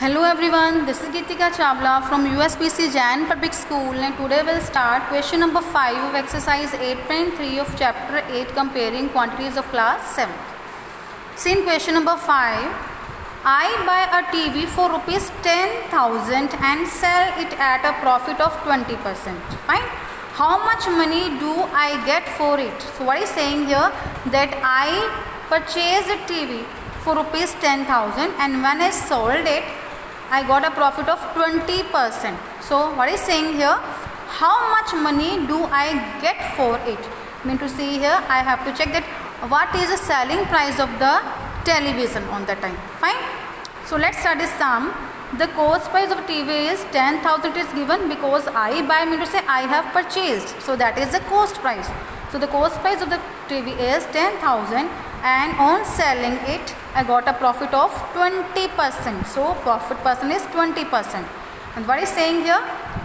Hello everyone, this is Geetika Chawla from USPC Jain Public School and today we'll start question number 5 of exercise 8.3 of chapter 8 comparing quantities of class 7. See in question number 5, I buy a TV for rupees 10,000 and sell it at a profit of 20%. Fine. How much money do I get for it? So what is saying here that I purchased a TV for rupees 10,000 and when I sold it I got a profit of 20%. So what is saying here, how much money do I get for it? I mean to see here I have to check that what is the selling price of the television on that time. Fine. So let's start this sum. The cost price of TV is 10,000 is given because I buy mean to say I have purchased. So that is the cost price. So the cost price of the TV is 10,000 and on selling it I got a profit of 20%. So profit percent is 20%. And what is saying here,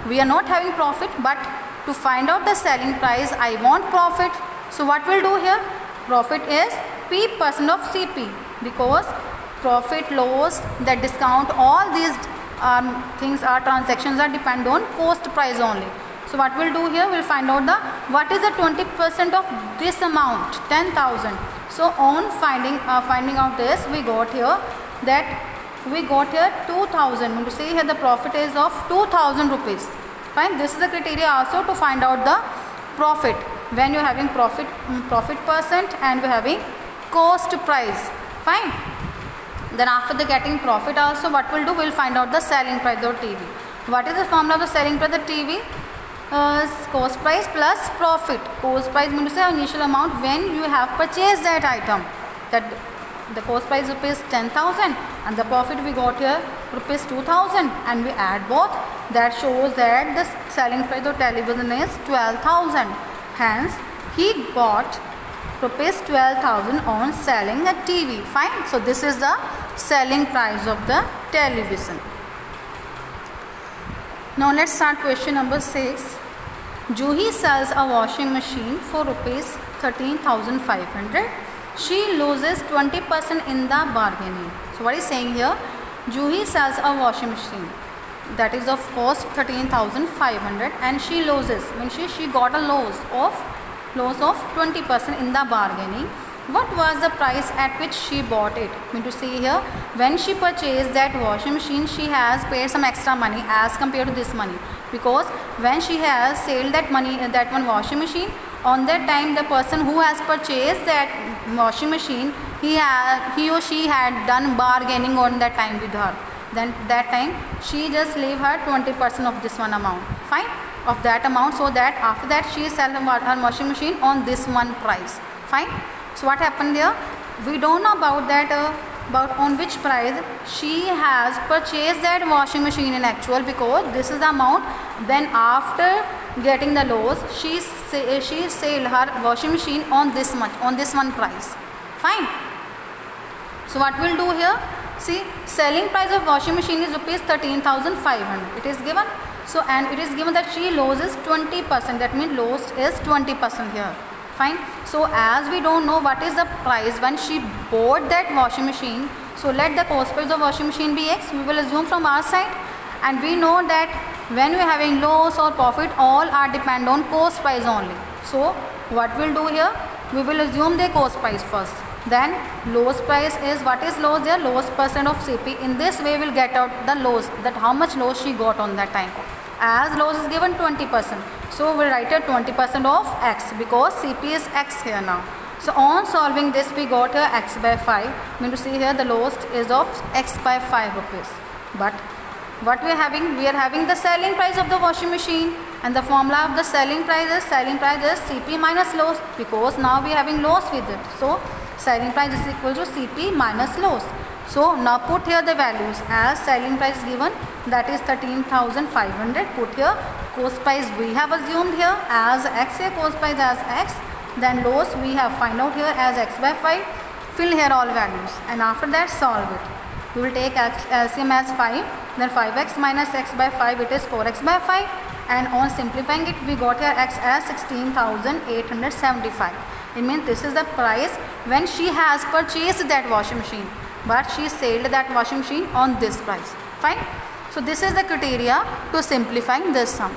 we are not having profit, but to find out the selling price I want profit. So what we'll do here, profit is P percent of CP because profit, loss, that discount, all these things are transactions are depend on cost price only. So what we'll do here, we'll find out the what is the 20% of this amount 10,000. So on finding out this, we got here that we got here 2,000. Mean to say here the profit is of 2,000 rupees. Fine. This is the criteria also to find out the profit when you're having profit percent and we're having cost price. Fine. Then after the getting profit also, what we'll do, we'll find out the selling price of TV. What is the formula of the selling price of TV? Cost price plus profit. Cost price means to say initial amount when you have purchased that item. That the cost price rupees 10,000 and the profit we got here rupees 2,000 and we add both. That shows that the selling price of television is 12,000. Hence he got rupees 12,000 on selling a TV. Fine. So this is the selling price of the television. Now let's start question number 6. Juhi sells a washing machine for rupees 13,500. She loses 20% in the bargaining. So what is saying here? Juhi sells a washing machine that is of cost 13,500 and she loses. When she got a loss of 20% in the bargaining. What was the price at which she bought it? I mean to see here, when she purchased that washing machine, she has paid some extra money as compared to this money. Because when she has sold that money, that one washing machine, on that time the person who has purchased that washing machine, he or she had done bargaining on that time with her. Then that time she just leave her 20% of this one amount. Fine. Of that amount, so that after that she sell her washing machine on this one price. Fine. So what happened there? We don't know about that about on which price she has purchased that washing machine in actual, because this is the amount. Then after getting the loss, she sold her washing machine on this much, on this one price. Fine. So what we'll do here? See, selling price of washing machine is rupees 13,500. It is given. So and it is given that she loses 20%. That means loss is 20% here. Fine. So as we don't know what is the price when she bought that washing machine, so let the cost price of washing machine be X. We will assume from our side, and we know that when we are having loss or profit, all are depend on cost price only. So what we'll do here, we will assume the cost price first. Then loss price is, what is loss there? Loss percent of CP. In this way we will get out the loss, that how much loss she got on that time. As loss is given 20%. So we'll write here 20% of X because CP is X here now. So on solving this we got here X by 5. I mean to see here the loss is of X by 5 rupees. But what we are having the selling price of the washing machine, and the formula of the selling price is CP minus loss, because now we are having loss with it. So selling price is equal to CP minus loss. So now put here the values. As selling price is given, that is 13,500. Put here cost price we have assumed here as X here, cost price as X. Then loss we have find out here as X by 5. Fill here all values and after that solve it. We will take LCM as 5. Then 5x minus X by 5, it is 4x by 5. And on simplifying it, we got here X as 16,875. It means this is the price when she has purchased that washing machine, but she sold that washing machine on this price. Fine. So this is the criteria to simplifying this sum.